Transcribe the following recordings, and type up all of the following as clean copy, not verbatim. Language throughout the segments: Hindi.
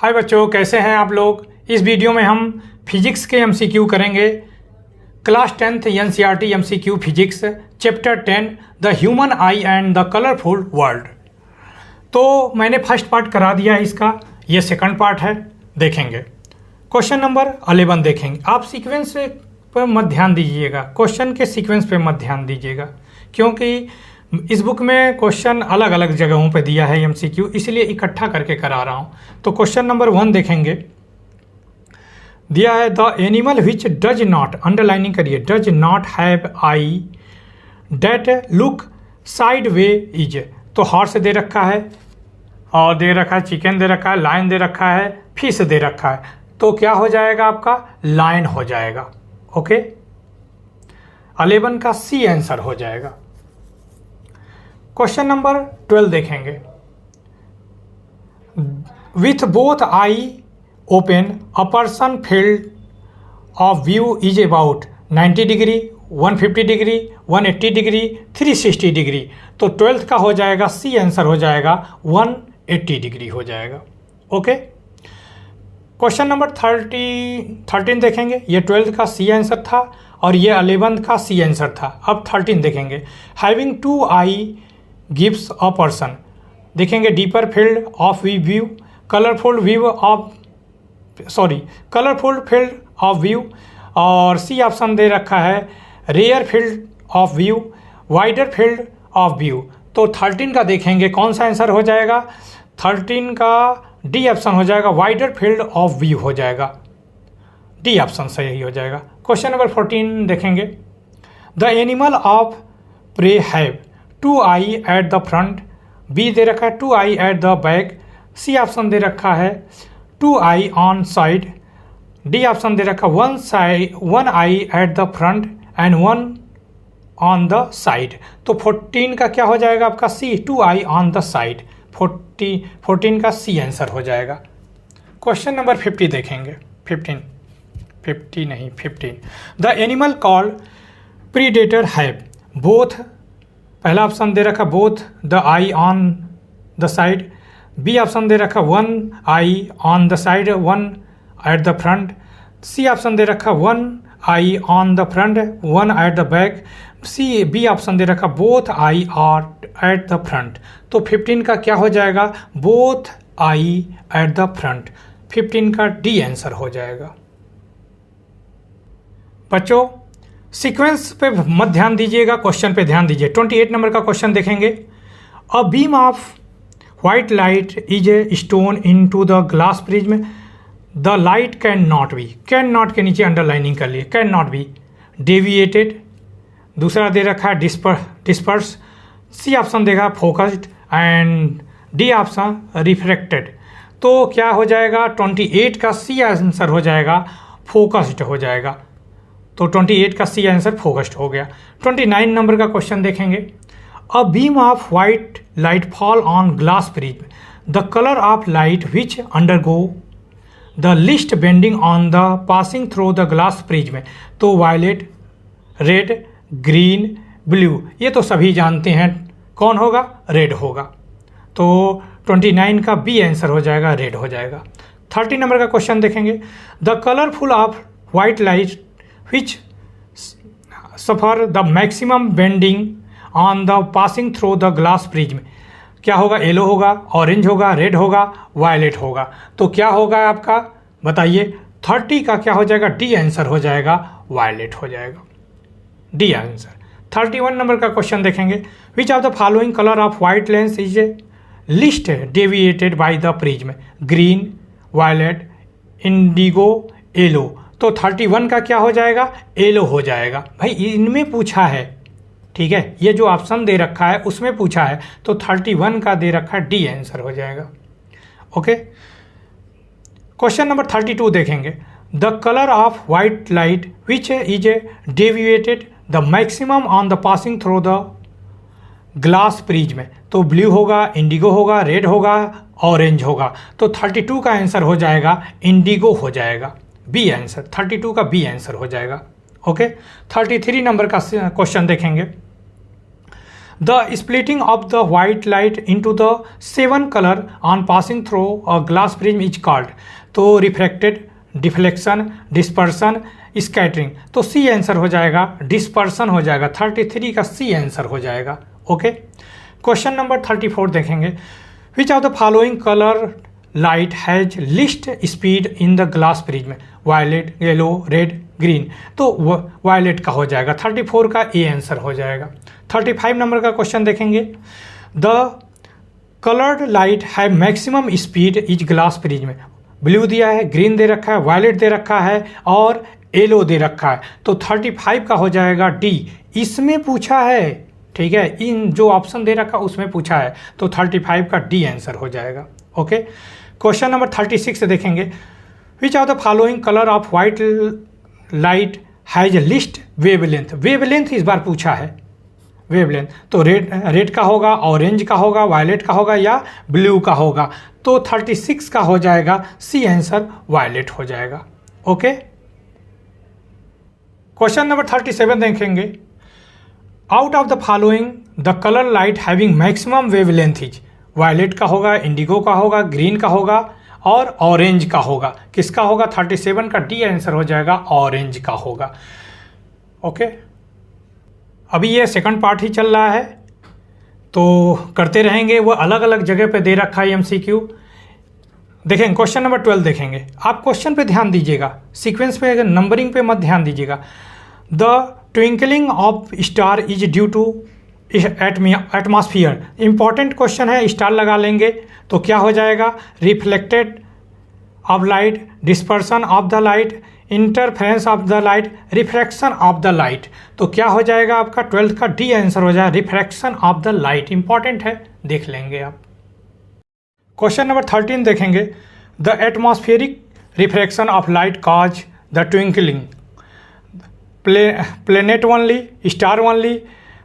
हाय बच्चों, कैसे हैं आप लोग। इस वीडियो में हम फिजिक्स के एमसीक्यू करेंगे। Class 10th NCERT MCQ physics chapter 10 the human I and the colourful world. तो मैंने फर्स्ट पार्ट करा दिया है इसका, ये सेकंड पार्ट है, देखेंगे। क्वेश्चन नंबर 11 देखेंगे। आप सीक्वेंस पर मत ध्यान दीजिएगा, क्वेश्चन के सीक्वेंस पे मत ध्यान दीजिएगा, क्योंकि इस बुक में क्वेश्चन अलग अलग जगहों पे दिया है एमसीक्यू, इसलिए इकट्ठा करके करा रहा हूँ। तो क्वेश्चन नंबर 1 देखेंगे। दिया है the animal which does not, underlining करिए, does not have eye date look side way is. तो हॉर्स दे रखा है, और दे रखा है चिकन, दे रखा है लायन, दे रखा है फिश, दे रखा है। तो क्या हो जाएगा आपका, लायन हो जाएगा। ओके, 11 का सी आंसर हो जाएगा। क्वेश्चन नंबर 12 देखेंगे। With both I open a person field of view is about 90 degree, 150 degree, 180 degree, 360 degree. तो 12th का हो जाएगा, सी आंसर हो जाएगा 180 डिग्री हो जाएगा। ओके, क्वेश्चन नंबर 13 देखेंगे। ये 12th का सी आंसर था और ये 11th का सी आंसर था। अब 13 देखेंगे। Having 2 eye gives a person, देखेंगे deeper field of view, colourful field of view, और सी ऑप्शन दे रखा है rare field of view, wider field of view. तो 13 का देखेंगे कौन सा आंसर हो जाएगा। 13 का डी ऑप्शन हो जाएगा, वाइडर फील्ड ऑफ व्यू हो जाएगा, डी ऑप्शन सही हो जाएगा। क्वेश्चन नंबर 14 देखेंगे। The animal of prey have 2 eye at the front, B दे रखा है 2 eye at the back, C option दे रखा है 2 eye on side, D option दे रखा 1 eye at the front and 1 on the side. तो 14 का क्या हो जाएगा आपका, C 2 eye on the side. 14 का सी आंसर हो जाएगा। क्वेश्चन नंबर 50 देखेंगे। 15 the animal called predator have both, पहला ऑप्शन दे रखा both the eye on the side, B option दे रखा 1 eye on the side 1 at the front, C option दे रखा 1 eye on the front 1 at the back, B option दे रखा both eye are at the front. तो 15 का क्या हो जाएगा, both eye at the front. 15 का डी आंसर हो जाएगा। बच्चों सीक्वेंस पे मत ध्यान दीजिएगा, क्वेश्चन पे ध्यान दीजिए। 28 नंबर का क्वेश्चन देखेंगे। A beam of white light is a stone into the glass prism, the light cannot be, cannot के नीचे अंडरलाइनिंग कर लिए, कैन नॉट बी डेविएटेड, दूसरा दे रखा है डिस्पर्स, सी ऑप्शन देगा focused and D option refracted. तो क्या हो जाएगा, 28 का सी आंसर हो जाएगा, फोकस्ड हो जाएगा। तो 28 का सी आंसर फोकस्ड हो गया। 29 नंबर का क्वेश्चन देखेंगे। A beam of white light fall on glass prism, the colour of light which undergo the list bending on the passing through the glass prism. तो वायलेट, रेड, ग्रीन, ब्लू, ये तो सभी जानते हैं कौन होगा, रेड होगा। तो 29 का बी आंसर हो जाएगा, रेड हो जाएगा। 30 नंबर का क्वेश्चन देखेंगे। The colourful of white light which suffer the maximum bending on the passing through the glass prism, क्या होगा, येलो होगा, ऑरेंज होगा, रेड होगा, वायलेट होगा। तो क्या होगा आपका, बताइए। 30 का क्या हो जाएगा, डी आंसर हो जाएगा, वायलेट हो जाएगा, डी आंसर। 31 नंबर का क्वेश्चन देखेंगे। Which of the following colour of white lens is least deviated by the prism, green, violet, indigo, yellow. तो 31 का क्या हो जाएगा, येलो हो जाएगा। भाई इनमें पूछा है, ठीक है, ये जो ऑप्शन दे रखा है उसमें पूछा है, तो 31 का दे रखा है, डी आंसर हो जाएगा। ओके, क्वेश्चन नंबर 32 देखेंगे। The colour of white light which is deviated the maximum on the passing through the glass prism. तो ब्लू होगा, इंडिगो होगा, रेड होगा, ऑरेंज होगा। तो 32 का आंसर हो जाएगा, इंडिगो हो जाएगा, बी आंसर। 32 का बी आंसर हो जाएगा। ओके, 33 नंबर का क्वेश्चन देखेंगे। The splitting of the white light into the 7 colour on passing through a glass prism is called. तो रिफ्रैक्टेड, डिफ्लेक्शन, डिस्पर्सन, स्कैटरिंग। तो सी आंसर हो जाएगा, डिस्पर्सन हो जाएगा, 33 का सी आंसर हो जाएगा। ओके, क्वेश्चन नंबर 34 देखेंगे। Which of the following colour light has least speed in the glass prism? Violet, yellow, red, green. तो वायलेट का हो जाएगा, 34 का ए आंसर हो जाएगा। 35 नंबर का क्वेश्चन देखेंगे। The coloured light have maximum speed is glass prism. Blue दिया है, ग्रीन दे रखा है, वायलेट दे रखा है और येलो दे रखा है। तो 35 का हो जाएगा डी। इसमें पूछा है, ठीक है, इन जो ऑप्शन दे रखा उसमें पूछा है, तो 35 का डी आंसर हो जाएगा। ओके, क्वेश्चन नंबर 36 देखेंगे। Which of the following colour of white light has list wavelength? Wavelength इस बार पूछा है, वेवलेंथ। तो रेड का होगा, ऑरेंज का होगा, वायलेट का होगा या ब्लू का होगा। तो 36 का हो जाएगा सी आंसर, वायलेट हो जाएगा। ओके, क्वेश्चन नंबर 37 देखेंगे। Out of the following the colour light having maximum wavelength is? Violet का होगा, इंडिगो का होगा, ग्रीन का होगा और ऑरेंज का होगा। किसका होगा? 37 का डी आंसर हो जाएगा, ऑरेंज का होगा। ओके, अभी ये सेकंड पार्ट ही चल रहा है तो करते रहेंगे, वो अलग अलग जगह पे दे रखा है एमसीक्यू। देखेंगे क्वेश्चन नंबर 12 देखेंगे। आप क्वेश्चन पे ध्यान दीजिएगा, सीक्वेंस पे, नंबरिंग पे मत ध्यान दीजिएगा। The twinkling of star is due to atmosphere. Important question है, स्टार लगा लेंगे तो क्या हो जाएगा? Reflected of light, dispersion of the light, interference of the light, refraction of the light. तो क्या हो जाएगा आपका 12th का डी आंसर हो जाएगा, refraction of the light. Important है, देख लेंगे आप। क्वेश्चन नंबर 13 देखेंगे। The atmospheric refraction of light cause the twinkling planet only, star only,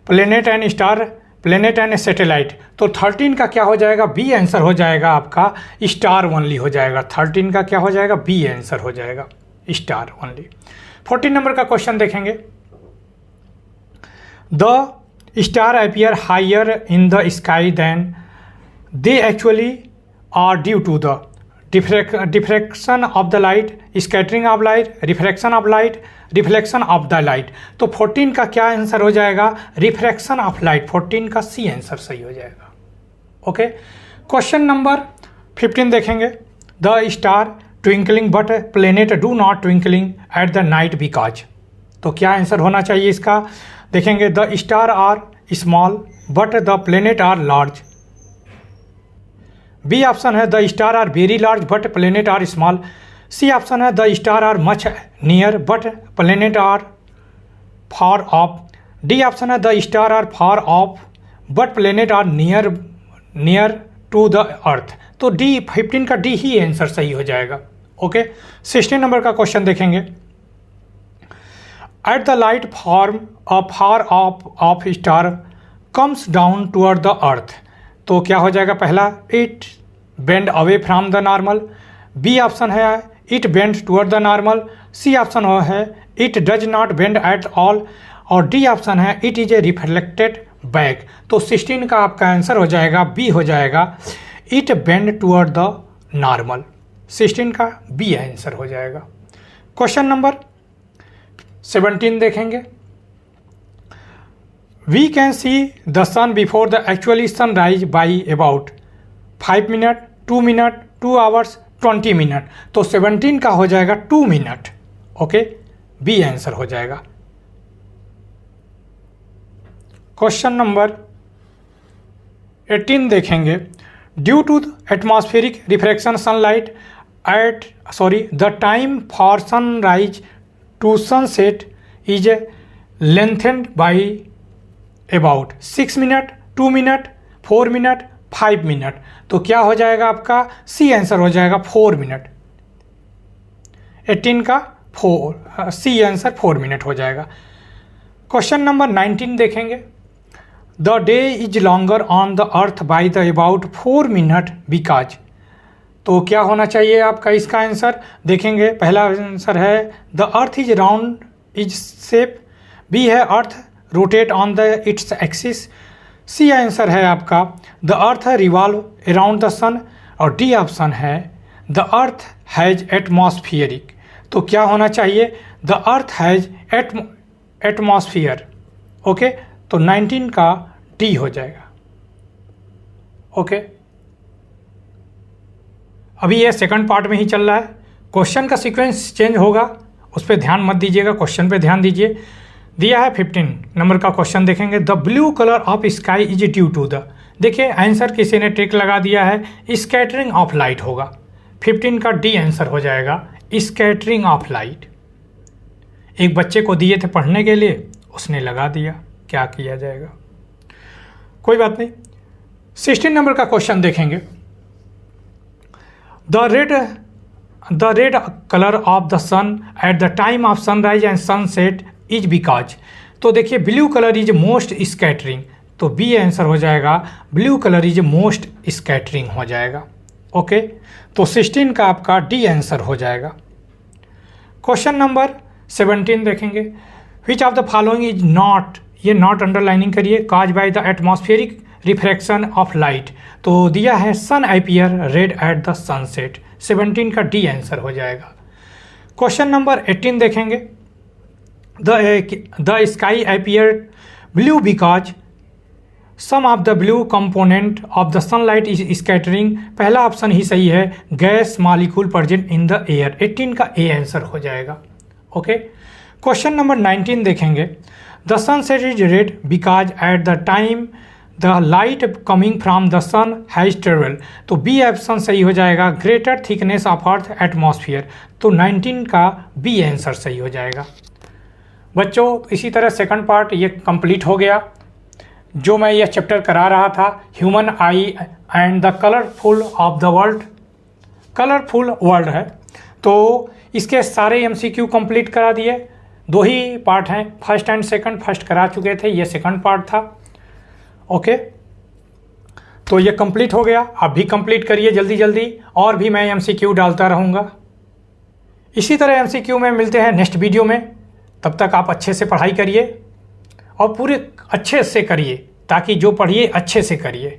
planet and star, planet and satellite. तो 13 का क्या हो जाएगा? बी आंसर हो जाएगा आपका, स्टार ओनली हो जाएगा। 13 का क्या हो जाएगा? बी आंसर हो जाएगा, स्टार ओनली। 14 नंबर का क्वेश्चन देखेंगे। The star appear higher in the sky than they actually are due to the diffraction of the light, scattering of light, refraction of light, reflection of the light. तो 14 का क्या आंसर हो जाएगा? Refraction of light. 14 का सी आंसर सही हो जाएगा। ओके, क्वेश्चन नंबर 15 देखेंगे। The star twinkling but planet do not twinkling at the night because. तो क्या आंसर होना चाहिए इसका? देखेंगे the star are small but the planet are large. B option है the star are very large but planet are small. C option है the star are much near but planet are far off. D option है the star are far off but planet are near to the earth. तो डी 15 का डी ही आंसर सही हो जाएगा। ओके, 16 नंबर का क्वेश्चन देखेंगे। At the light form a far off star comes down toward the earth. तो क्या हो जाएगा? पहला, it bend away from the normal. B option है it bend toward the normal. C option है it does not bend at all और डी ऑप्शन है it is a reflected back. तो 16 का आपका आंसर हो जाएगा, बी हो जाएगा, it bend toward the normal. 16 का बी आंसर हो जाएगा। क्वेश्चन नंबर 17 देखेंगे। We can see the sun before the actually sunrise by about 5 minute, 2 minute, 2 hours, 20 minute. तो 17 का हो जाएगा 2 मिनट। ओके, बी आंसर हो जाएगा। क्वेश्चन नंबर 18 देखेंगे। Due to atmospheric refraction sunlight the time for sunrise to sunset is lengthened by about 6 minute, 2 minute, 4 minute, 5 minute. तो क्या हो जाएगा आपका? सी आंसर हो जाएगा 4 मिनट। 18 का सी आंसर 4 मिनट हो जाएगा। क्वेश्चन नंबर 19 देखेंगे। The day is longer on the earth by the about 4 minute because. तो क्या होना चाहिए आपका इसका आंसर? देखेंगे, पहला आंसर है the earth is round is shape. B है earth rotate on the its axis. C answer है आपका the earth revolve around the sun, और डी ऑप्शन है द अर्थ हैज एटमॉस्फियरिक। तो क्या होना चाहिए, the earth has atmosphere. Okay, तो 19 का डी हो जाएगा। ओके, अभी ये सेकंड पार्ट में ही चल रहा है, क्वेश्चन का सीक्वेंस चेंज होगा, उस पर ध्यान मत दीजिएगा, क्वेश्चन पे ध्यान दीजिए। दिया है 15 नंबर का क्वेश्चन देखेंगे, the blue colour of sky is due to the. देखिए आंसर किसी ने ट्रिक लगा दिया है, स्कैटरिंग ऑफ लाइट होगा। 15 का डी आंसर हो जाएगा स्कैटरिंग ऑफ लाइट। एक बच्चे को दिए थे पढ़ने के लिए, उसने लगा दिया, क्या किया जाएगा, कोई बात नहीं। 16 नंबर का क्वेश्चन देखेंगे, the red colour of the sun at the time of sunrise and sunset is because. तो देखिए blue colour is most scattering, तो बी आंसर हो जाएगा blue colour is most scattering हो जाएगा। ओके, तो 16 का आपका डी आंसर हो जाएगा। क्वेश्चन नंबर 17 देखेंगे, which of the following is not, ये नॉट अंडरलाइनिंग करिए, cause by the atmospheric refraction of light. तो दिया है sun appear red at the sunset, 17 का डी आंसर हो जाएगा। क्वेश्चन नंबर 18 देखेंगे, the sky appear blue because some of the blue component of the sunlight is scattering. पहला ऑप्शन ही सही है, gas molecule present in the air, 18 का ए आंसर हो जाएगा। ओके, क्वेश्चन नंबर 19 देखेंगे, the sunset is red because at the time the light coming from the sun has travel. तो बी ऑप्शन सही हो जाएगा, greater thickness of earth atmosphere, तो 19 का बी आंसर सही हो जाएगा। बच्चों इसी तरह सेकंड पार्ट ये कंप्लीट हो गया। जो मैं यह चैप्टर करा रहा था, human I and the colourful of the world, colourful world है, तो इसके सारे एमसीक्यू कंप्लीट करा दिए। 2 ही पार्ट हैं, फर्स्ट एंड सेकंड, फर्स्ट करा चुके थे, ये सेकंड पार्ट था। ओके, तो ये कंप्लीट हो गया, आप भी कंप्लीट करिए जल्दी जल्दी, और भी मैं एमसीक्यू डालता रहूँगा। इसी तरह एमसीक्यू में मिलते हैं नेक्स्ट वीडियो में, तब तक आप अच्छे से पढ़ाई करिए और पूरे अच्छे से करिए, ताकि जो पढ़िए अच्छे से करिए।